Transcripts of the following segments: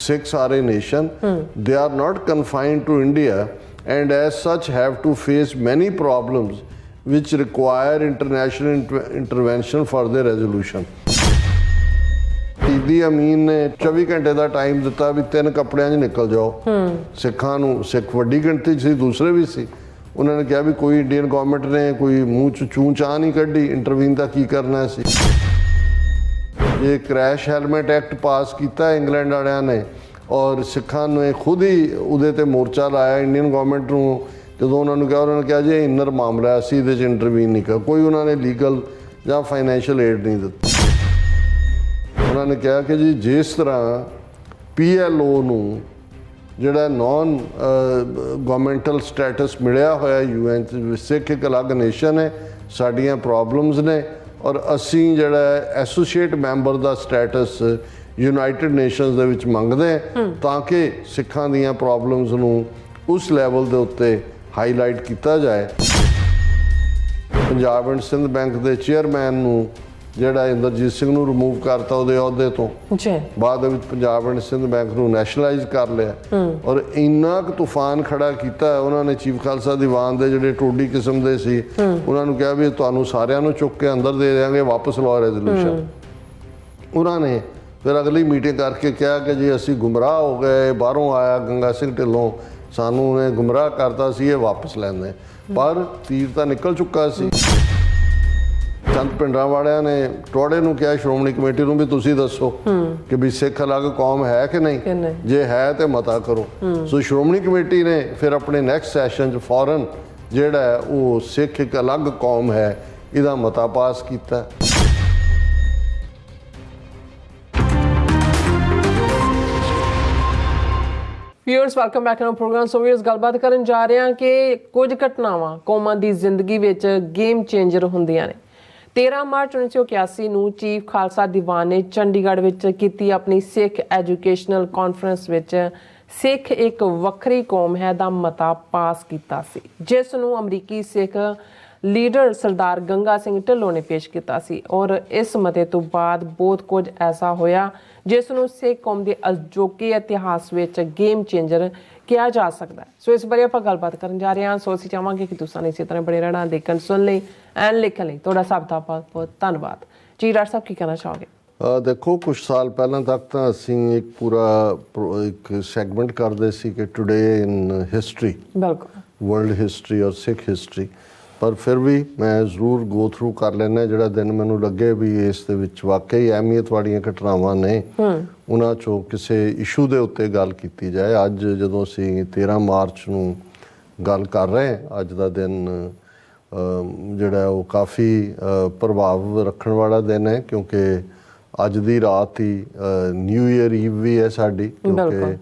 Sikhs are a nation. They are not confined to India and as such have to face many problems which require international intervention for their resolution. ਈਦੀ ਅਮੀਨ ਨੇ 24 ਘੰਟੇ ਦਾ time ਦਿੱਤਾ ਵੀ 3 ਕੱਪੜਿਆਂ 'ਚ ਨਿਕਲ ਜਾਓ ਸਿੱਖਾਂ ਨੂੰ। ਸਿੱਖ ਵੱਡੀ ਗਿਣਤੀ 'ਚ ਸੀ, ਦੂਸਰੇ ਵੀ ਸੀ। ਉਹਨਾਂ ਨੇ ਕਿਹਾ ਵੀ ਕੋਈ ਇੰਡੀਅਨ ਗੌਰਮੈਂਟ ਨੇ ਕੋਈ ਮੂੰਹ 'ਚ ਚੂੰ ਚਾਹ ਨਹੀਂ ਕੱਢੀ, ਇੰਟਰਵੀਨ ਦਾ ਕੀ ਕਰਨਾ ਸੀ। ਇਹ ਕ੍ਰੈਸ਼ ਹੈਲਮਟ ਐਕਟ ਪਾਸ ਕੀਤਾ ਇੰਗਲੈਂਡ ਵਾਲਿਆਂ ਨੇ ਔਰ ਸਿੱਖਾਂ ਨੇ ਖੁਦ ਹੀ ਉਹਦੇ 'ਤੇ ਮੋਰਚਾ ਲਾਇਆ ਇੰਡੀਅਨ ਗੌਰਮੈਂਟ ਨੂੰ। ਜਦੋਂ ਉਹਨਾਂ ਨੂੰ ਕਿਹਾ ਜੀ ਇਨਰ ਮਾਮਲਾ ਅਸੀਂ ਇਹਦੇ 'ਚ ਇੰਟਰਵੀਨ ਨਹੀਂ ਕਰ, ਕੋਈ ਉਹਨਾਂ ਨੇ ਲੀਗਲ ਜਾਂ ਫਾਈਨੈਂਸ਼ੀਅਲ ਏਡ ਨਹੀਂ ਦਿੱਤੀ। ਉਹਨਾਂ ਨੇ ਕਿਹਾ ਕਿ ਜੀ ਜਿਸ ਤਰ੍ਹਾਂ PLO ਨੂੰ ਜਿਹੜਾ ਨੌਨ ਗਵਰਨਮੈਂਟਲ ਸਟੇਟਸ ਮਿਲਿਆ ਹੋਇਆ UN 'ਚ, ਸਿੱਖ ਇੱਕ ਅਲੱਗ ਨੇਸ਼ਨ ਹੈ, ਸਾਡੀਆਂ ਪ੍ਰੋਬਲਮਸ ਨੇ ਔਰ ਅਸੀਂ ਜਿਹੜਾ ਐਸੋਸੀਏਟ ਮੈਂਬਰ ਦਾ ਸਟੇਟਸ ਯੂਨਾਈਟਿਡ ਨੇਸ਼ਨਸ ਦੇ ਵਿੱਚ ਮੰਗਦੇ ਤਾਂ ਕਿ ਸਿੱਖਾਂ ਦੀਆਂ ਪ੍ਰੋਬਲਮਸ ਨੂੰ ਉਸ ਲੈਵਲ ਦੇ ਉੱਤੇ ਹਾਈਲਾਈਟ ਕੀਤਾ ਜਾਏ। ਪੰਜਾਬ ਐਂਡ ਸਿੰਧ ਬੈਂਕ ਦੇ ਚੇਅਰਮੈਨ ਨੂੰ ਜਿਹੜਾ ਅਮਰਜੀਤ ਸਿੰਘ ਨੂੰ ਰਿਮੂਵ ਕਰਤਾ ਉਹਦੇ ਅਹੁਦੇ ਤੋਂ, ਬਾਅਦ ਦੇ ਵਿੱਚ ਪੰਜਾਬ ਐਂਡ ਸਿੰਧ ਬੈਂਕ ਨੂੰ ਨੈਸ਼ਨਲਾਈਜ਼ ਕਰ ਲਿਆ ਔਰ ਇੰਨਾ ਕੁ ਤੂਫਾਨ ਖੜਾ ਕੀਤਾ ਉਹਨਾਂ ਨੇ। ਚੀਫ ਖਾਲਸਾ ਦੀਵਾਨ ਦੇ ਜਿਹੜੇ ਟੋਡੀ ਕਿਸਮ ਦੇ ਸੀ ਉਹਨਾਂ ਨੂੰ ਕਿਹਾ ਵੀ ਤੁਹਾਨੂੰ ਸਾਰਿਆਂ ਨੂੰ ਚੁੱਕ ਕੇ ਅੰਦਰ ਦੇ ਦਿਆਂਗੇ, ਵਾਪਸ ਲਓ ਰੈਜ਼ੋਲੂਸ਼ਨ। ਉਹਨਾਂ ਨੇ ਫਿਰ ਅਗਲੀ ਮੀਟਿੰਗ ਕਰਕੇ ਕਿਹਾ ਕਿ ਜੀ ਅਸੀਂ ਗੁੰਮਰਾਹ ਹੋ ਗਏ, ਬਾਹਰੋਂ ਆਇਆ ਗੰਗਾ ਸਿੰਘ ਢਿੱਲੋਂ ਸਾਨੂੰ ਉਹਨੇ ਗੁੰਮਰਾਹ ਕਰਤਾ ਸੀ, ਇਹ ਵਾਪਸ ਲੈਂਦੇ। ਪਰ ਤੀਰ ਤਾਂ ਨਿਕਲ ਚੁੱਕਾ ਸੀ। ਚੰਦ ਪਿੰਡਾਂ ਵਾਲਿਆਂ ਨੇ ਟੋੜੇ ਨੂੰ ਕਿਹਾ ਸ਼੍ਰੋਮਣੀ ਕਮੇਟੀ ਨੂੰ ਵੀ ਤੁਸੀਂ ਦੱਸੋ ਕਿ ਵੀ ਸਿੱਖ ਅਲੱਗ ਕੌਮ ਹੈ ਕਿ ਨਹੀਂ, ਜੇ ਹੈ ਤੇ ਮਤਾ ਕਰੋ। ਸੋ ਸ਼੍ਰੋਮਣੀ ਕਮੇਟੀ ਨੇ ਫਿਰ ਆਪਣੇ ਨੈਕਸਟ ਸੈਸ਼ਨ 'ਚ ਫੌਰਨ ਜਿਹੜਾ ਉਹ ਸਿੱਖ ਇੱਕ ਅਲੱਗ ਕੌਮ ਹੈ ਇਹਦਾ ਮਤਾ ਪਾਸ ਕੀਤਾ। Viewers welcome back to program. So viewers ਗੱਲਬਾਤ ਕਰਨ ਜਾ ਰਹੇ ਹਾਂ ਕਿ ਕੁਝ ਘਟਨਾਵਾਂ ਕੌਮਾਂ ਦੀ ਜ਼ਿੰਦਗੀ ਵਿੱਚ ਗੇਮ ਚੇਂਜਰ ਹੁੰਦੀਆਂ ਨੇ। 13 ਮਾਰਚ 1981 ਨੂੰ ਚੀਫ ਖਾਲਸਾ ਦੀਵਾਨ ਨੇ ਚੰਡੀਗੜ੍ਹ ਵਿੱਚ ਕੀਤੀ ਆਪਣੀ ਸਿੱਖ ਐਜੂਕੇਸ਼ਨਲ ਕਾਨਫਰੰਸ ਵਿੱਚ ਸਿੱਖ ਇੱਕ ਵੱਖਰੀ ਕੌਮ ਹੈ ਦਾ ਮਤਾ ਪਾਸ ਕੀਤਾ ਸੀ, ਜਿਸ ਨੂੰ ਅਮਰੀਕੀ ਸਿੱਖ ਲੀਡਰ ਸਰਦਾਰ ਗੰਗਾ ਸਿੰਘ ਢਿੱਲੋਂ ਨੇ ਪੇਸ਼ ਕੀਤਾ ਸੀ। ਔਰ ਇਸ ਮਤੇ ਤੋਂ ਬਾਅਦ ਬਹੁਤ ਕੁਝ ਐਸਾ ਹੋਇਆ ਜਿਸ ਨੂੰ ਸਿੱਖ ਕੌਮ ਦੇ ਅਜੋਕੇ ਇਤਿਹਾਸ ਵਿੱਚ ਗੇਮ ਚੇਂਜਰ ਕਿਹਾ ਜਾ ਸਕਦਾ ਹੈ। ਸੋ ਇਸ ਬਾਰੇ ਆਪਾਂ ਗੱਲਬਾਤ ਕਰਨ ਜਾ ਰਹੇ ਹਾਂ। ਸੋ ਅਸੀਂ ਚਾਹਾਂਗੇ ਕਿ ਤੁਸੀਂ ਇਸੇ ਤਰ੍ਹਾਂ ਬਣੇ ਰਹਿਣਾ, ਦੇਖਣ ਸੁਣ ਲਈ ਐਂਡ ਲਿਖਣ ਲਈ ਤੁਹਾਡਾ ਸਭ ਦਾ ਬਹੁਤ ਬਹੁਤ ਧੰਨਵਾਦ ਜੀ। ਡਾਕਟਰ ਸਾਹਿਬ ਕੀ ਕਹਿਣਾ ਚਾਹੋਗੇ? ਦੇਖੋ ਕੁਛ ਸਾਲ ਪਹਿਲਾਂ ਤੱਕ ਤਾਂ ਅਸੀਂ ਇੱਕ ਪੂਰਾ ਇੱਕ ਸੈਗਮੈਂਟ ਕਰਦੇ ਸੀ ਕਿ ਟੁਡੇ ਇਨ ਹਿਸਟਰੀ, ਬਿਲਕੁਲ ਵਰਲਡ ਹਿਸਟਰੀ ਔਰ ਸਿੱਖ ਹਿਸਟਰੀ, ਪਰ ਫਿਰ ਵੀ ਮੈਂ ਜ਼ਰੂਰ ਗੋ ਥਰੂ ਕਰ ਲੈਣਾ ਜਿਹੜਾ ਦਿਨ ਮੈਨੂੰ ਲੱਗੇ ਵੀ ਇਸ ਦੇ ਵਿੱਚ ਵਾਕਈ ਅਹਿਮੀਅਤ ਵਾਲੀਆਂ ਘਟਨਾਵਾਂ ਨੇ, ਉਹਨਾਂ 'ਚੋਂ ਕਿਸੇ ਇਸ਼ੂ ਦੇ ਉੱਤੇ ਗੱਲ ਕੀਤੀ ਜਾਏ। ਅੱਜ ਜਦੋਂ ਅਸੀਂ 13 ਮਾਰਚ ਨੂੰ ਗੱਲ ਕਰ ਰਹੇ ਹਾਂ, ਅੱਜ ਦਾ ਦਿਨ ਜਿਹੜਾ ਉਹ ਕਾਫੀ ਪ੍ਰਭਾਵ ਰੱਖਣ ਵਾਲਾ ਦਿਨ ਹੈ ਕਿਉਂਕਿ ਅੱਜ ਦੀ ਰਾਤ ਹੀ ਨਿਊ ਈਅਰ ਈਵ ਵੀ ਹੈ ਸਾਡੀ, ਕਿਉਂਕਿ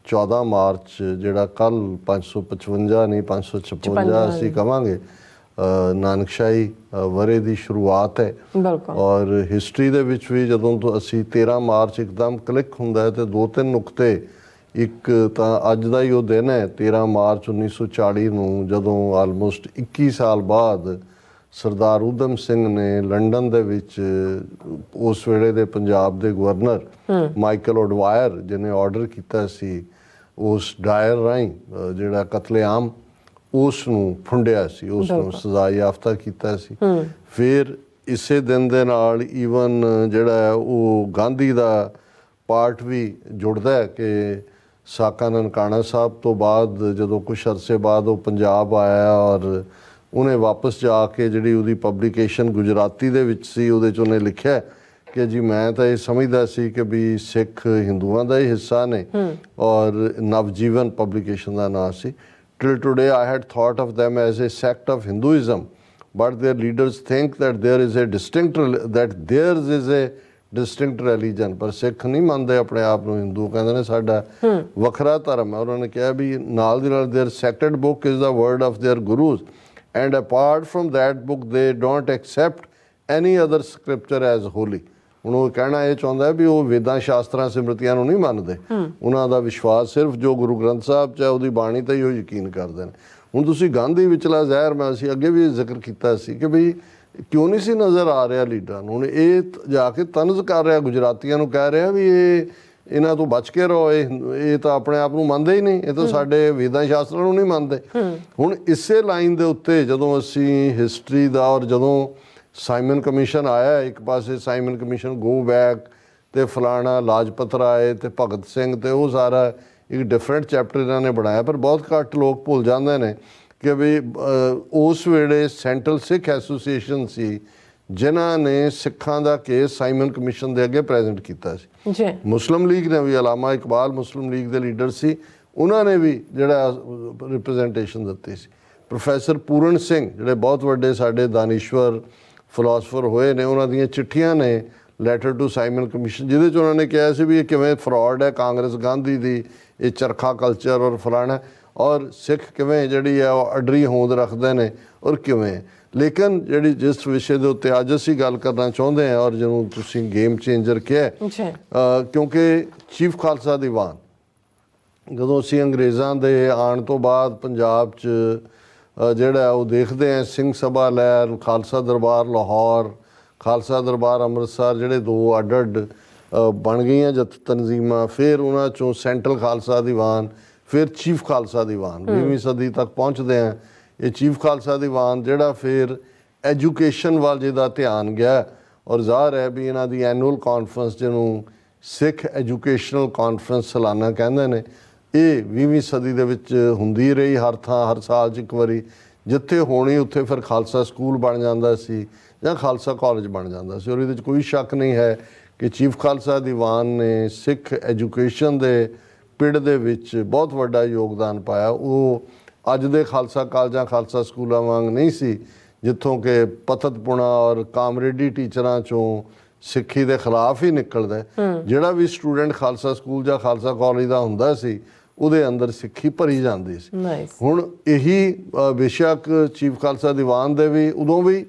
14 ਮਾਰਚ ਜਿਹੜਾ ਕੱਲ੍ਹ 555 ਨਹੀਂ 556 ਅਸੀਂ ਕਹਾਂਗੇ ਨਾਨਕਸ਼ਾਹੀ ਵਰੇ ਦੀ ਸ਼ੁਰੂਆਤ ਹੈ। ਔਰ ਹਿਸਟਰੀ ਦੇ ਵਿੱਚ ਵੀ ਜਦੋਂ ਤੋਂ ਅਸੀਂ 13 ਮਾਰਚ ਇੱਕਦਮ ਕਲਿੱਕ ਹੁੰਦਾ ਹੈ ਤੇ 2-3 ਨੁਕਤੇ। ਇੱਕ ਤਾਂ ਅੱਜ ਦਾ ਹੀ ਉਹ ਦਿਨ ਹੈ 13 ਮਾਰਚ 1940 ਨੂੰ, ਜਦੋਂ ਆਲਮੋਸਟ 21 ਸਾਲ ਬਾਅਦ ਸਰਦਾਰ ਊਧਮ ਸਿੰਘ ਨੇ ਲੰਡਨ ਦੇ ਵਿੱਚ ਉਸ ਵੇਲੇ ਦੇ ਪੰਜਾਬ ਦੇ ਗਵਰਨਰ ਮਾਈਕਲ ਉਡਵਾਇਰ ਜਿਹਨੇ ਆਰਡਰ ਕੀਤਾ ਸੀ ਉਸ ਡਾਇਰ ਰਾਹੀਂ ਜਿਹੜਾ ਕਤਲੇਆਮ ਉਸ ਨੂੰ ਫੁੰਡਿਆ ਸੀ, ਉਸ ਨੂੰ ਸਜ਼ਾ ਯਾਫਤਾ ਕੀਤਾ ਸੀ। ਫਿਰ ਇਸੇ ਦਿਨ ਦੇ ਨਾਲ ਈਵਨ ਜਿਹੜਾ ਉਹ ਗਾਂਧੀ ਦਾ ਪਾਰਟ ਵੀ ਜੁੜਦਾ ਹੈ ਕਿ ਸਾਕਾ ਨਨਕਾਣਾ ਸਾਹਿਬ ਤੋਂ ਬਾਅਦ ਜਦੋਂ ਕੁਛ ਅਰਸੇ ਬਾਅਦ ਉਹ ਪੰਜਾਬ ਆਇਆ ਔਰ ਉਹਨੇ ਵਾਪਸ ਜਾ ਕੇ ਜਿਹੜੀ ਉਹਦੀ ਪਬਲੀਕੇਸ਼ਨ ਗੁਜਰਾਤੀ ਦੇ ਵਿੱਚ ਸੀ ਉਹਦੇ 'ਚ ਉਹਨੇ ਲਿਖਿਆ ਕਿ ਜੀ ਮੈਂ ਤਾਂ ਇਹ ਸਮਝਦਾ ਸੀ ਕਿ ਵੀ ਸਿੱਖ ਹਿੰਦੂਆਂ ਦਾ ਹੀ ਹਿੱਸਾ ਨੇ ਔਰ ਨਵਜੀਵਨ ਪਬਲੀਕੇਸ਼ਨ ਦਾ ਨਾਂ ਸੀ। Till today I had thought of them as a sect of Hinduism, but their leaders think that theirs is a distinct religion। ਪਰ ਸਿੱਖ ਨਹੀਂ ਮੰਨਦੇ ਆਪਣੇ ਆਪ ਨੂੰ ਹਿੰਦੂ, ਕਹਿੰਦੇ ਨੇ ਸਾਡਾ ਵੱਖਰਾ ਧਰਮ ਹੈ। ਉਹਨਾਂ ਨੇ ਕਿਹਾ ਵੀ ਨਾਲ ਦੀ ਨਾਲ their sacred book is the word of their gurus and apart from that book they don't accept any other scripture as holy। ਹੁਣ ਉਹ ਕਹਿਣਾ ਇਹ ਚਾਹੁੰਦਾ ਵੀ ਉਹ ਵੇਦਾਂ ਸ਼ਾਸਤਰਾਂ ਸਿਮਰਤੀਆਂ ਨੂੰ ਨਹੀਂ ਮੰਨਦੇ, ਉਹਨਾਂ ਦਾ ਵਿਸ਼ਵਾਸ ਸਿਰਫ ਜੋ ਗੁਰੂ ਗ੍ਰੰਥ ਸਾਹਿਬ 'ਚ ਹੈ ਉਹਦੀ ਬਾਣੀ 'ਤੇ ਹੀ ਉਹ ਯਕੀਨ ਕਰਦੇ ਨੇ। ਹੁਣ ਤੁਸੀਂ ਗਾਂਧੀ ਵਿਚਲਾ ਜ਼ਹਿਰ ਮੈਂ ਅਸੀਂ ਅੱਗੇ ਵੀ ਜ਼ਿਕਰ ਕੀਤਾ ਸੀ ਕਿ ਬਈ ਕਿਉਂ ਨਹੀਂ ਸੀ ਨਜ਼ਰ ਆ ਰਿਹਾ ਲੀਡਰਾਂ ਨੂੰ। ਹੁਣ ਇਹ ਜਾ ਕੇ ਤਨਜ਼ ਕਰ ਰਿਹਾ, ਗੁਜਰਾਤੀਆਂ ਨੂੰ ਕਹਿ ਰਿਹਾ ਵੀ ਇਹ ਇਹਨਾਂ ਤੋਂ ਬਚ ਕੇ ਰਹੋ, ਇਹ ਤਾਂ ਆਪਣੇ ਆਪ ਨੂੰ ਮੰਨਦੇ ਹੀ ਨਹੀਂ, ਇਹ ਤਾਂ ਸਾਡੇ ਵੇਦਾਂ ਸ਼ਾਸਤਰਾਂ ਨੂੰ ਨਹੀਂ ਮੰਨਦੇ। ਹੁਣ ਇਸੇ ਲਾਈਨ ਦੇ ਉੱਤੇ ਜਦੋਂ ਅਸੀਂ ਹਿਸਟਰੀ ਦਾ, ਔਰ ਜਦੋਂ ਸਾਈਮਨ ਕਮਿਸ਼ਨ ਆਇਆ, ਇੱਕ ਪਾਸੇ ਸਾਈਮਨ ਕਮਿਸ਼ਨ ਗੋ ਬੈਕ ਤੇ ਫਲਾਣਾ ਲਾਜਪਤ ਰਾਏ ਤੇ ਭਗਤ ਸਿੰਘ, ਤੇ ਉਹ ਸਾਰਾ ਇੱਕ ਡਿਫਰੈਂਟ ਚੈਪਟਰ ਇਹਨਾਂ ਨੇ ਬਣਾਇਆ। ਪਰ ਬਹੁਤ ਘੱਟ ਲੋਕ ਭੁੱਲ ਜਾਂਦੇ ਨੇ ਕਿ ਵੀ ਉਸ ਵੇਲੇ ਸੈਂਟਰਲ ਸਿੱਖ ਐਸੋਸੀਏਸ਼ਨ ਸੀ ਜਿਨ੍ਹਾਂ ਨੇ ਸਿੱਖਾਂ ਦਾ ਕੇਸ ਸਾਈਮਨ ਕਮਿਸ਼ਨ ਦੇ ਅੱਗੇ ਪ੍ਰੈਜ਼ੈਂਟ ਕੀਤਾ ਸੀ ਜੀ। ਮੁਸਲਿਮ ਲੀਗ ਨੇ ਵੀ, ਅਲਾਮਾ ਇਕਬਾਲ ਮੁਸਲਿਮ ਲੀਗ ਦੇ ਲੀਡਰ ਸੀ, ਉਹਨਾਂ ਨੇ ਵੀ ਜਿਹੜਾ ਰਿਪਰੈਜ਼ੈਂਟੇਸ਼ਨ ਦਿੱਤੀ ਸੀ। ਪ੍ਰੋਫੈਸਰ ਪੂਰਨ ਸਿੰਘ ਜਿਹੜੇ ਬਹੁਤ ਵੱਡੇ ਸਾਡੇ ਦਾਨਿਸ਼ਵਰ ਫਿਲਾਸਫਰ ਹੋਏ ਨੇ, ਉਹਨਾਂ ਦੀਆਂ ਚਿੱਠੀਆਂ ਨੇ ਲੈਟਰ ਟੂ ਸਾਈਮਨ ਕਮਿਸ਼ਨ, ਜਿਹਦੇ 'ਚ ਉਹਨਾਂ ਨੇ ਕਿਹਾ ਸੀ ਵੀ ਇਹ ਕਿਵੇਂ ਫਰਾਡ ਹੈ ਕਾਂਗਰਸ ਗਾਂਧੀ ਦੀ, ਇਹ ਚਰਖਾ ਕਲਚਰ ਔਰ ਫਲਾਣਾ, ਔਰ ਸਿੱਖ ਕਿਵੇਂ ਜਿਹੜੀ ਹੈ ਉਹ ਅਡਰੀ ਹੋਂਦ ਰੱਖਦੇ ਨੇ ਔਰ ਕਿਵੇਂ। ਲੇਕਿਨ ਜਿਹੜੀ ਜਿਸ ਵਿਸ਼ੇ ਦੇ ਉੱਤੇ ਅੱਜ ਅਸੀਂ ਗੱਲ ਕਰਨਾ ਚਾਹੁੰਦੇ ਹਾਂ, ਔਰ ਜਿਹਨੂੰ ਤੁਸੀਂ ਗੇਮ ਚੇਂਜਰ ਕਿਹਾ, ਕਿਉਂਕਿ ਚੀਫ ਖਾਲਸਾ ਦੀਵਾਨ ਜਦੋਂ ਅਸੀਂ ਅੰਗਰੇਜ਼ਾਂ ਦੇ ਆਉਣ ਤੋਂ ਬਾਅਦ ਪੰਜਾਬ 'ਚ ਜਿਹੜਾ ਉਹ ਦੇਖਦੇ ਹਾਂ, ਸਿੰਘ ਸਭਾ ਲਹਿਰ, ਖਾਲਸਾ ਦਰਬਾਰ ਲਾਹੌਰ, ਖਾਲਸਾ ਦਰਬਾਰ ਅੰਮ੍ਰਿਤਸਰ, ਜਿਹੜੇ ਦੋ ਅੱਡ ਬਣ ਗਈਆਂ ਜਥ ਤਨਜ਼ੀਮਾਂ, ਫਿਰ ਉਹਨਾਂ 'ਚੋਂ ਸੈਂਟਰਲ ਖਾਲਸਾ ਦੀਵਾਨ, ਫਿਰ ਚੀਫ ਖਾਲਸਾ ਦੀਵਾਨ 20ਵੀਂ ਸਦੀ ਤੱਕ ਪਹੁੰਚਦੇ ਹਾਂ। ਇਹ ਚੀਫ ਖਾਲਸਾ ਦੀਵਾਨ ਜਿਹੜਾ ਫਿਰ ਐਜੂਕੇਸ਼ਨ ਵੱਲ ਜਿਹਦਾ ਧਿਆਨ ਗਿਆ, ਔਰ ਜ਼ਾਹਰ ਹੈ ਵੀ ਇਹਨਾਂ ਦੀ ਐਨੂਅਲ ਕਾਨਫਰੰਸ ਜਿਹਨੂੰ ਸਿੱਖ ਐਜੂਕੇਸ਼ਨਲ ਕਾਨਫਰੰਸ ਸਾਲਾਨਾ ਕਹਿੰਦੇ ਨੇ, ਇਹ 20ਵੀਂ ਸਦੀ ਦੇ ਵਿੱਚ ਹੁੰਦੀ ਰਹੀ ਹਰ ਥਾਂ, ਹਰ ਸਾਲ 'ਚ ਇੱਕ ਵਾਰੀ। ਜਿੱਥੇ ਹੋਣੀ ਉੱਥੇ ਫਿਰ ਖਾਲਸਾ ਸਕੂਲ ਬਣ ਜਾਂਦਾ ਸੀ ਜਾਂ ਖਾਲਸਾ ਕਾਲਜ ਬਣ ਜਾਂਦਾ ਸੀ। ਔਰ ਇਹਦੇ 'ਚ ਕੋਈ ਸ਼ੱਕ ਨਹੀਂ ਹੈ ਕਿ ਚੀਫ ਖਾਲਸਾ ਦੀਵਾਨ ਨੇ ਸਿੱਖ ਐਜੂਕੇਸ਼ਨ ਦੇ ਪਿੜ ਦੇ ਵਿੱਚ ਬਹੁਤ ਵੱਡਾ ਯੋਗਦਾਨ ਪਾਇਆ। ਉਹ ਅੱਜ ਦੇ ਖਾਲਸਾ ਕਾਲਜਾਂ ਖਾਲਸਾ ਸਕੂਲਾਂ ਵਾਂਗ ਨਹੀਂ ਸੀ, ਜਿੱਥੋਂ ਕਿ ਪਤਤਪੁਣਾ ਔਰ ਕਾਮਰੇਡੀ ਟੀਚਰਾਂ 'ਚੋਂ ਸਿੱਖੀ ਦੇ ਖਿਲਾਫ ਹੀ ਨਿਕਲਦਾ। ਜਿਹੜਾ ਵੀ ਸਟੂਡੈਂਟ ਖਾਲਸਾ ਸਕੂਲ ਜਾਂ ਖਾਲਸਾ ਕਾਲਜ ਦਾ ਹੁੰਦਾ ਸੀ, ਉਹਦੇ ਅੰਦਰ ਸਿੱਖੀ ਭਰੀ ਜਾਂਦੀ ਸੀ। ਹੁਣ ਇਹੀ ਬੇਸ਼ੱਕ ਚੀਫ ਖਾਲਸਾ ਦੀਵਾਨ ਦੇ ਵੀ ਉਦੋਂ ਵੀ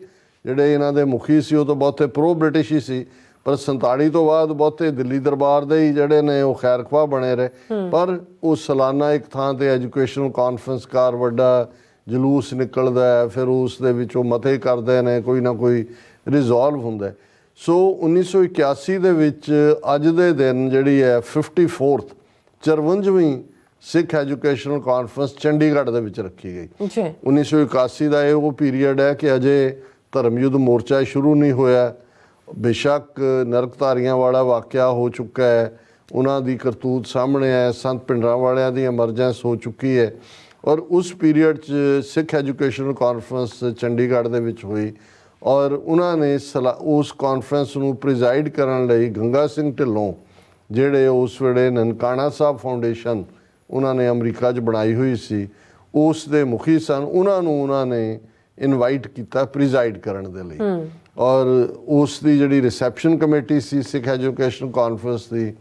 ਜਿਹੜੇ ਇਹਨਾਂ ਦੇ ਮੁਖੀ ਸੀ ਉਹ ਤਾਂ ਬਹੁਤੇ ਪ੍ਰੋ ਬ੍ਰਿਟਿਸ਼ ਹੀ ਸੀ, ਪਰ 47 ਤੋਂ ਬਾਅਦ ਬਹੁਤੇ ਦਿੱਲੀ ਦਰਬਾਰ ਦੇ ਹੀ ਜਿਹੜੇ ਨੇ ਉਹ ਖੈਰਖਵਾਹ ਬਣੇ ਰਹੇ। ਪਰ ਉਹ ਸਾਲਾਨਾ ਇੱਕ ਥਾਂ ਤੇ ਐਜੂਕੇਸ਼ਨਲ ਕਾਨਫਰੰਸ ਕਾਰ ਵੱਡਾ ਜਲੂਸ ਨਿਕਲਦਾ ਹੈ, ਫਿਰ ਉਸ ਦੇ ਵਿੱਚ ਉਹ ਮਤੇ ਕਰਦੇ ਨੇ, ਕੋਈ ਨਾ ਕੋਈ ਰਿਜ਼ੋਲਵ ਹੁੰਦਾ। ਸੋ 1981 ਦੇ ਵਿੱਚ ਅੱਜ ਦੇ ਦਿਨ ਜਿਹੜੀ ਹੈ 54th 54ਵੀਂ ਸਿੱਖ ਐਜੂਕੇਸ਼ਨਲ ਕਾਨਫਰੰਸ ਚੰਡੀਗੜ੍ਹ ਦੇ ਵਿੱਚ ਰੱਖੀ ਗਈ। 1981 ਦਾ ਇਹ ਉਹ ਪੀਰੀਅਡ ਹੈ ਕਿ ਅਜੇ ਧਰਮ ਯੁੱਧ ਮੋਰਚਾ ਸ਼ੁਰੂ ਨਹੀਂ ਹੋਇਆ। ਬੇਸ਼ੱਕ ਨਰਕਧਾਰੀਆਂ ਵਾਲਾ ਵਾਕਿਆ ਹੋ ਚੁੱਕਾ ਹੈ, ਉਹਨਾਂ ਦੀ ਕਰਤੂਤ ਸਾਹਮਣੇ ਹੈ, ਸੰਤ ਭਿੰਡਰਾਂ ਵਾਲਿਆਂ ਦੀ ਐਮਰਜੈਂਸ ਹੋ ਚੁੱਕੀ ਹੈ। ਔਰ ਉਸ ਪੀਰੀਅਡ 'ਚ ਸਿੱਖ ਐਜੂਕੇਸ਼ਨਲ ਕਾਨਫਰੰਸ ਚੰਡੀਗੜ੍ਹ ਦੇ ਵਿੱਚ ਹੋਈ, ਔਰ ਉਹਨਾਂ ਨੇ ਉਸ ਕਾਨਫਰੰਸ ਨੂੰ ਪ੍ਰੀਜ਼ਾਈਡ ਕਰਨ ਲਈ ਗੰਗਾ ਸਿੰਘ ਢਿੱਲੋਂ, ਜਿਹੜੇ ਉਸ ਵੇਲੇ ਨਨਕਾਣਾ ਸਾਹਿਬ ਫਾਊਂਡੇਸ਼ਨ ਉਹਨਾਂ ਨੇ ਅਮਰੀਕਾ 'ਚ ਬਣਾਈ ਹੋਈ ਸੀ, ਉਸ ਦੇ ਮੁਖੀ ਸਨ। ਉਹਨਾਂ ਨੇ ਇਨਵਾਈਟ ਕੀਤਾ ਪ੍ਰੀਜ਼ਾਈਡ ਕਰਨ ਦੇ ਲਈ। ਔਰ ਉਸ ਦੀ ਜਿਹੜੀ ਰਿਸੈਪਸ਼ਨ ਕਮੇਟੀ ਸੀ ਸਿੱਖ ਐਜੂਕੇਸ਼ਨ ਕਾਨਫਰੰਸ ਦੀ,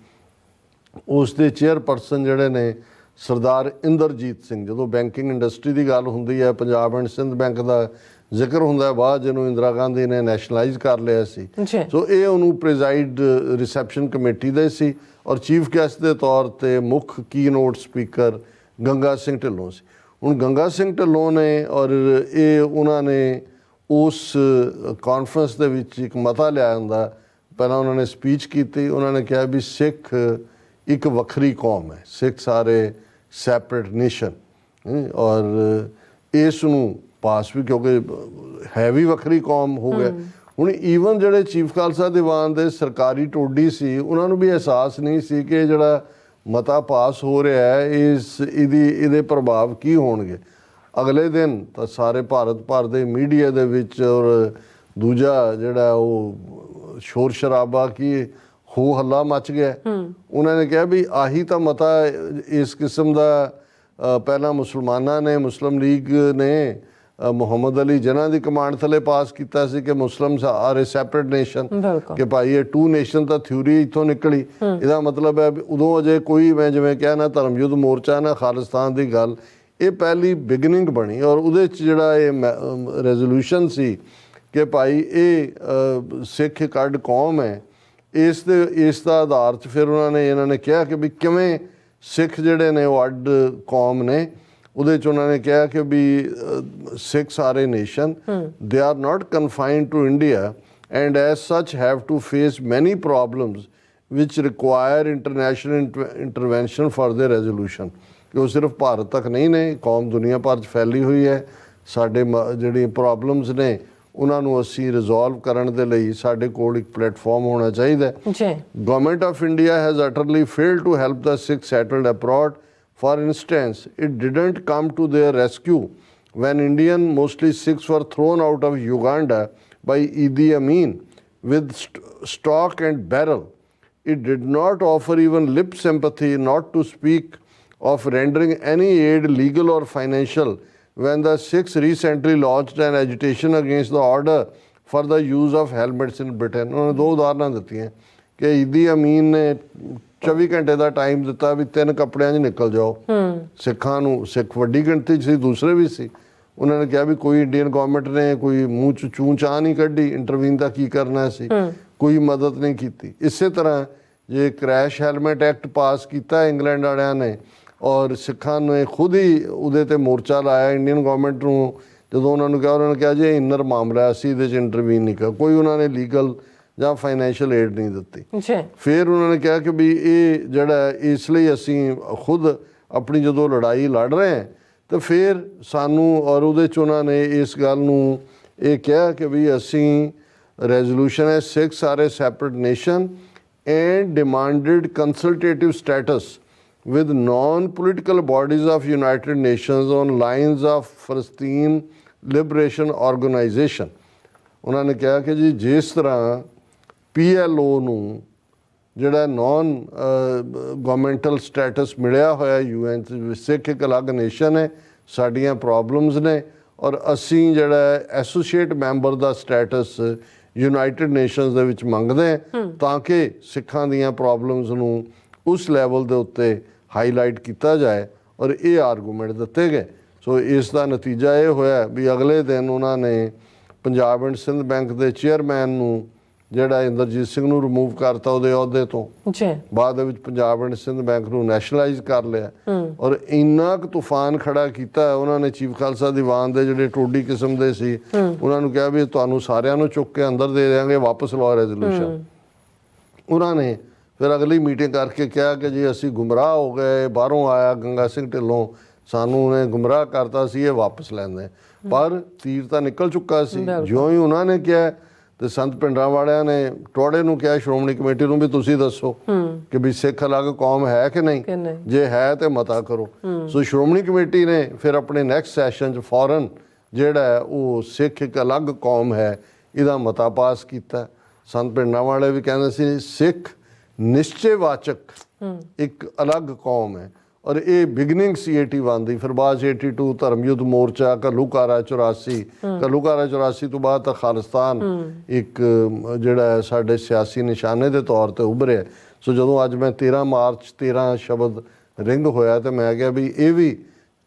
ਉਸ ਦੇ ਚੇਅਰਪਰਸਨ ਜਿਹੜੇ ਨੇ ਸਰਦਾਰ ਇੰਦਰਜੀਤ ਸਿੰਘ। ਜਦੋਂ ਬੈਂਕਿੰਗ ਇੰਡਸਟਰੀ ਦੀ ਗੱਲ ਹੁੰਦੀ ਹੈ, ਪੰਜਾਬ ਐਂਡ ਸਿੰਧ ਬੈਂਕ ਦਾ ਜ਼ਿਕਰ ਹੁੰਦਾ ਹੈ, ਬਾਅਦ ਜਿਹਨੂੰ ਇੰਦਰਾ ਗਾਂਧੀ ਨੇ ਨੈਸ਼ਨਲਾਈਜ਼ ਕਰ ਲਿਆ ਸੀ। ਸੋ ਇਹ ਉਹਨੂੰ ਪ੍ਰੀਜ਼ਾਈਡ ਰਿਸੈਪਸ਼ਨ ਕਮੇਟੀ ਦੇ ਸੀ, ਔਰ ਚੀਫ ਗੈਸਟ ਦੇ ਤੌਰ 'ਤੇ ਮੁੱਖ ਕੀ ਨੋਟ ਸਪੀਕਰ ਗੰਗਾ ਸਿੰਘ ਢਿੱਲੋਂ ਸੀ। ਹੁਣ ਗੰਗਾ ਸਿੰਘ ਢਿੱਲੋਂ ਨੇ ਔਰ ਇਹ ਉਹਨਾਂ ਨੇ ਉਸ ਕਾਨਫਰੰਸ ਦੇ ਵਿੱਚ ਇੱਕ ਮਤਾ ਲਿਆ ਹੁੰਦਾ। ਪਹਿਲਾਂ ਉਹਨਾਂ ਨੇ ਸਪੀਚ ਕੀਤੀ, ਉਹਨਾਂ ਨੇ ਕਿਹਾ ਵੀ ਸਿੱਖ ਇੱਕ ਵੱਖਰੀ ਕੌਮ ਹੈ, ਸਿੱਖ ਸਾਰੇ ਸੈਪਰੇਟ ਨੇਸ਼ਨ, ਔਰ ਇਸ ਨੂੰ ਪਾਸ ਵੀ ਕਿਉਂਕਿ ਹੈ ਵੀ ਵੱਖਰੀ ਕੌਮ ਹੋ ਗਿਆ। ਹੁਣ ਈਵਨ ਜਿਹੜੇ ਚੀਫ ਖਾਲਸਾ ਦੀਵਾਨ ਦੇ ਸਰਕਾਰੀ ਟੋਡੀ ਸੀ, ਉਹਨਾਂ ਨੂੰ ਵੀ ਅਹਿਸਾਸ ਨਹੀਂ ਸੀ ਕਿ ਜਿਹੜਾ ਮਤਾ ਪਾਸ ਹੋ ਰਿਹਾ ਹੈ ਇਹਦੇ ਪ੍ਰਭਾਵ ਕੀ ਹੋਣਗੇ। ਅਗਲੇ ਦਿਨ ਤਾਂ ਸਾਰੇ ਭਾਰਤ ਭਰ ਦੇ ਮੀਡੀਆ ਦੇ ਵਿੱਚ ਔਰ ਦੂਜਾ ਜਿਹੜਾ ਉਹ ਸ਼ੋਰ ਸ਼ਰਾਬਾ ਕੀ ਹੋ ਹੱਲਾ ਮਚ ਗਿਆ। ਉਹਨਾਂ ਨੇ ਕਿਹਾ ਵੀ ਆਹੀ ਤਾਂ ਮਤਾ ਇਸ ਕਿਸਮ ਦਾ ਪਹਿਲਾਂ ਮੁਸਲਮਾਨਾਂ ਨੇ, ਮੁਸਲਿਮ ਲੀਗ ਨੇ ਮੁਹੰਮਦ ਅਲੀ ਜਿਨ੍ਹਾਂ ਦੀ ਕਮਾਂਡ ਥੱਲੇ ਪਾਸ ਕੀਤਾ ਸੀ ਕਿ Muslims are a separate nation, ਕਿ ਭਾਈ ਇਹ ਟੂ ਨੇਸ਼ਨ ਤਾਂ ਥਿਊਰੀ ਇੱਥੋਂ ਨਿਕਲੀ। ਇਹਦਾ ਮਤਲਬ ਹੈ ਉਦੋਂ ਅਜੇ ਕੋਈ, ਮੈਂ ਜਿਵੇਂ ਕਿਹਾ ਨਾ, ਧਰਮ ਯੁੱਧ ਮੋਰਚਾ ਨਾ ਖਾਲਿਸਤਾਨ ਦੀ ਗੱਲ, ਇਹ ਪਹਿਲੀ ਬਿਗਨਿੰਗ ਬਣੀ। ਔਰ ਉਹਦੇ 'ਚ ਜਿਹੜਾ ਇਹ ਰੈਜ਼ੋਲੂਸ਼ਨ ਸੀ ਕਿ ਭਾਈ ਇਹ ਸਿੱਖ ਇੱਕ ਅੱਡ ਕੌਮ ਹੈ, ਇਸ ਦਾ ਆਧਾਰ 'ਚ ਫਿਰ ਇਹਨਾਂ ਨੇ ਕਿਹਾ ਕਿ ਵੀ ਕਿਵੇਂ ਸਿੱਖ ਜਿਹੜੇ ਨੇ ਉਹ ਅੱਡ ਕੌਮ ਨੇ। ਉਹਦੇ 'ਚ ਉਹਨਾਂ ਨੇ ਕਿਹਾ ਕਿ we Sikhs are a nation, they are not confined to India and as such have to face many problems which require international intervention for their resolution। ਕਿ ਉਹ ਸਿਰਫ ਭਾਰਤ ਤੱਕ ਨਹੀਂ ਨੇ, ਕੌਮ ਦੁਨੀਆ ਭਰ 'ਚ ਫੈਲੀ ਹੋਈ ਹੈ। ਸਾਡੇ ਜਿਹੜੀਆਂ ਪ੍ਰੋਬਲਮਸ ਨੇ ਉਹਨਾਂ ਨੂੰ ਅਸੀਂ ਰਿਜ਼ੋਲਵ ਕਰਨ ਦੇ ਲਈ ਸਾਡੇ ਕੋਲ ਇੱਕ ਪਲੇਟਫਾਰਮ ਹੋਣਾ ਚਾਹੀਦਾ ਹੈ। Government of India has utterly failed to help the Sikh settled abroad. For instance, it didn't come to their rescue when Indian, mostly Sikhs, were thrown out of Uganda by Idi Amin with stock and barrel. It did not offer even lip sympathy, not to speak of rendering any aid, legal or financial, when the Sikhs recently launched an agitation against the order for the use of helmets in Britain। उन्होंने दो उदाहरण ਦਿੱਤੀਆਂ ਕਿ ਈਦੀ ਅਮੀਨ ਨੇ 24 ਘੰਟੇ ਦਾ time ਦਿੱਤਾ ਵੀ 3 ਕੱਪੜਿਆਂ 'ਚ ਨਿਕਲ ਜਾਓ ਸਿੱਖਾਂ ਨੂੰ। ਸਿੱਖ ਵੱਡੀ ਗਿਣਤੀ 'ਚ ਸੀ, ਦੂਸਰੇ ਵੀ ਸੀ। ਉਹਨਾਂ ਨੇ ਕਿਹਾ ਵੀ ਕੋਈ ਇੰਡੀਅਨ ਗਵਰਨਮੈਂਟ ਨੇ ਕੋਈ ਮੂੰਹ 'ਚ ਚੂੰ ਚਾਹ ਨਹੀਂ ਕੱਢੀ, ਇੰਟਰਵੀਨ ਦਾ ਕੀ ਕਰਨਾ ਸੀ, ਕੋਈ ਮਦਦ ਨਹੀਂ ਕੀਤੀ। ਇਸੇ ਤਰ੍ਹਾਂ ਜੇ ਕ੍ਰੈਸ਼ ਹੈਲਮਟ ਐਕਟ ਪਾਸ ਕੀਤਾ ਇੰਗਲੈਂਡ ਵਾਲਿਆਂ ਨੇ ਔਰ ਸਿੱਖਾਂ ਨੇ ਖੁਦ ਹੀ ਉਹਦੇ 'ਤੇ ਮੋਰਚਾ ਲਾਇਆ ਇੰਡੀਅਨ ਗਵਰਨਮੈਂਟ ਨੂੰ। ਜਦੋਂ ਉਹਨਾਂ ਨੂੰ ਕਿਹਾ, ਉਹਨਾਂ ਨੇ ਕਿਹਾ ਜੇ ਇਨਰ ਮਾਮਲਾ ਅਸੀਂ ਇਹਦੇ 'ਚ ਇੰਟਰਵੀਨ ਨਹੀਂ ਕਰ, ਕੋਈ ਉਹਨਾਂ ਨੇ ਲੀਗਲ ਜਾਂ ਫਾਈਨੈਂਸ਼ੀਅਲ ਏਡ ਨਹੀਂ ਦਿੱਤੀ। ਫਿਰ ਉਹਨਾਂ ਨੇ ਕਿਹਾ ਕਿ ਵੀ ਇਹ ਜਿਹੜਾ ਇਸ ਲਈ ਅਸੀਂ ਖੁਦ ਆਪਣੀ ਜਦੋਂ ਲੜਾਈ ਲੜ ਰਹੇ ਹਾਂ ਤਾਂ ਫਿਰ ਸਾਨੂੰ ਔਰ ਉਹਦੇ 'ਚ ਉਹਨਾਂ ਨੇ ਇਸ ਗੱਲ ਨੂੰ ਇਹ ਕਿਹਾ ਕਿ ਵੀ ਅਸੀਂ ਰੈਜ਼ੋਲੂਸ਼ਨ ਹੈ Sikhs are a separate nation and demanded consultative status with non-political bodies of United Nations on lines of Palestine Liberation Organization। ਉਹਨਾਂ ਨੇ ਕਿਹਾ ਕਿ ਜੀ ਜਿਸ ਤਰ੍ਹਾਂ PLO ਨੂੰ ਜਿਹੜਾ ਨੌਨ ਗਵਰਨਮੈਂਟਲ ਸਟੇਟਸ ਮਿਲਿਆ ਹੋਇਆ UN 'ਚ, ਸਿੱਖ ਇੱਕ ਅਲੱਗ ਨੇਸ਼ਨ ਹੈ, ਸਾਡੀਆਂ ਪ੍ਰੋਬਲਮਸ ਨੇ ਔਰ ਅਸੀਂ ਜਿਹੜਾ ਐਸੋਸੀਏਟ ਮੈਂਬਰ ਦਾ ਸਟੇਟਸ ਯੂਨਾਈਟਿਡ ਨੇਸ਼ਨਸ ਦੇ ਵਿੱਚ ਮੰਗਦੇ ਹਾਂ ਤਾਂ ਕਿ ਸਿੱਖਾਂ ਦੀਆਂ ਪ੍ਰੋਬਲਮਸ ਨੂੰ ਉਸ ਲੈਵਲ ਦੇ ਉੱਤੇ ਹਾਈਲਾਈਟ ਕੀਤਾ ਜਾਏ ਔਰ ਇਹ ਆਰਗੂਮੈਂਟ ਦਿੱਤੇ ਗਏ। ਸੋ ਇਸ ਦਾ ਨਤੀਜਾ ਇਹ ਹੋਇਆ ਵੀ ਅਗਲੇ ਦਿਨ ਉਹਨਾਂ ਨੇ ਪੰਜਾਬ ਐਂਡ ਸਿੰਧ ਬੈਂਕ ਦੇ ਚੇਅਰਮੈਨ ਨੂੰ ਜਿਹੜਾ ਇੰਦਰਜੀਤ ਸਿੰਘ ਨੂੰ ਰਿਮੂਵ ਕਰਤਾ ਉਹਦੇ ਅਹੁਦੇ ਤੋਂ। ਬਾਅਦ ਦੇ ਵਿੱਚ ਪੰਜਾਬ ਐਂਡ ਸਿੰਧ ਬੈਂਕ ਨੂੰ ਨੈਸ਼ਨਲਾਈਜ਼ ਕਰ ਲਿਆ ਔਰ ਇੰਨਾ ਕੁ ਤੂਫਾਨ ਖੜਾ ਕੀਤਾ ਉਹਨਾਂ ਨੇ। ਚੀਫ ਖਾਲਸਾ ਦੀਵਾਨ ਦੇ ਜਿਹੜੇ ਟੋਡੀ ਕਿਸਮ ਦੇ ਸੀ ਉਹਨਾਂ ਨੂੰ ਕਿਹਾ ਵੀ ਤੁਹਾਨੂੰ ਸਾਰਿਆਂ ਨੂੰ ਚੁੱਕ ਕੇ ਅੰਦਰ ਦੇ ਦਿਆਂਗੇ, ਵਾਪਸ ਲਓ ਰੈਜ਼ੋਲੂਸ਼ਨ। ਉਹਨਾਂ ਨੇ ਫਿਰ ਅਗਲੀ ਮੀਟਿੰਗ ਕਰਕੇ ਕਿਹਾ ਕਿ ਜੀ ਅਸੀਂ ਗੁੰਮਰਾਹ ਹੋ ਗਏ, ਬਾਹਰੋਂ ਆਇਆ ਗੰਗਾ ਸਿੰਘ ਢਿੱਲੋਂ, ਸਾਨੂੰ ਉਹਨੇ ਗੁੰਮਰਾਹ ਕਰਤਾ ਸੀ, ਇਹ ਵਾਪਸ ਲੈਂਦੇ। ਪਰ ਤੀਰ ਤਾਂ ਨਿਕਲ ਚੁੱਕਾ ਸੀ। ਜਿਉਂ ਹੀ ਉਹਨਾਂ ਨੇ ਕਿਹਾ ਤੇ ਸੰਤ ਪਿੰਡਾਂ ਵਾਲਿਆਂ ਨੇ ਟੋੜੇ ਨੂੰ ਕਿਹਾ ਸ਼੍ਰੋਮਣੀ ਕਮੇਟੀ ਨੂੰ ਵੀ ਤੁਸੀਂ ਦੱਸੋ ਕਿ ਵੀ ਸਿੱਖ ਅਲੱਗ ਕੌਮ ਹੈ ਕਿ ਨਹੀਂ, ਜੇ ਹੈ ਤੇ ਮਤਾ ਕਰੋ। ਸੋ ਸ਼੍ਰੋਮਣੀ ਕਮੇਟੀ ਨੇ ਫਿਰ ਆਪਣੇ ਨੈਕਸਟ ਸੈਸ਼ਨ 'ਚ ਫੌਰਨ ਜਿਹੜਾ ਉਹ ਸਿੱਖ ਇੱਕ ਅਲੱਗ ਕੌਮ ਹੈ ਇਹਦਾ ਮਤਾ ਪਾਸ ਕੀਤਾ। ਸੰਤ ਪਿੰਡਾਂ ਵਾਲੇ ਵੀ ਕਹਿੰਦੇ ਸੀ ਸਿੱਖ ਨਿਸ਼ਚੇਵਾਚਕ ਇੱਕ ਅਲੱਗ ਕੌਮ ਹੈ ਔਰ ਇਹ ਬਿਗਨਿੰਗ ਸੀ 81 ਦੀ। ਫਿਰ ਬਾਅਦ 82 ਧਰਮ ਯੁੱਧ ਮੋਰਚਾ, ਘੱਲੂਘਾਰਾ 84 ਤੋਂ ਬਾਅਦ ਤਾਂ ਖਾਲਿਸਤਾਨ ਇੱਕ ਜਿਹੜਾ ਸਾਡੇ ਸਿਆਸੀ ਨਿਸ਼ਾਨੇ ਦੇ ਤੌਰ 'ਤੇ ਉੱਭਰਿਆ। ਸੋ ਜਦੋਂ ਅੱਜ ਮੈਂ 13 ਮਾਰਚ 13 ਸ਼ਬਦ ਰਿੰਗ ਹੋਇਆ ਤਾਂ ਮੈਂ ਕਿਹਾ ਵੀ ਇਹ ਵੀ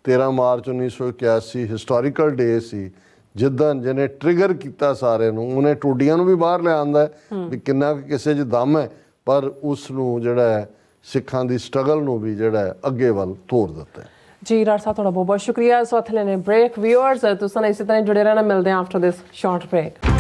13 ਮਾਰਚ 1981 ਹਿਸਟੋਰੀਕਲ ਡੇ ਸੀ ਜਿੱਦਣ ਜਿਹਨੇ ਟ੍ਰਿਗਰ ਕੀਤਾ ਸਾਰਿਆਂ ਨੂੰ। ਉਹਨੇ ਟੋਡੀਆਂ ਨੂੰ ਵੀ ਬਾਹਰ ਲਿਆਂਦਾ ਵੀ ਕਿੰਨਾ ਕਿਸੇ 'ਚ ਦਮ ਹੈ, ਪਰ ਉਸ ਨੂੰ ਜਿਹੜਾ ਸਿੱਖਾਂ ਦੀ ਸਟਰਗਲ ਨੂੰ ਵੀ ਜਿਹੜਾ ਅੱਗੇ ਵੱਲ ਤੋਰ ਦਿੱਤਾ। ਜੀ ਰਾਜ ਸਾਹਿਬ ਤੁਹਾਡਾ ਬਹੁਤ ਬਹੁਤ ਸ਼ੁਕਰੀਆ। ਸੋ ਇੱਥੇ ਲੈਣੇ ਬ੍ਰੇਕ। ਵਿਊਅਰਸ ਤੁਸੀਂ ਇਸੇ ਤਰ੍ਹਾਂ ਜੁੜੇ ਰਹਿਣਾ, ਮਿਲਦੇ ਹਾਂ ਆਫਟਰ ਦਿਸ ਸ਼ਾਰਟ ਬ੍ਰੇਕ।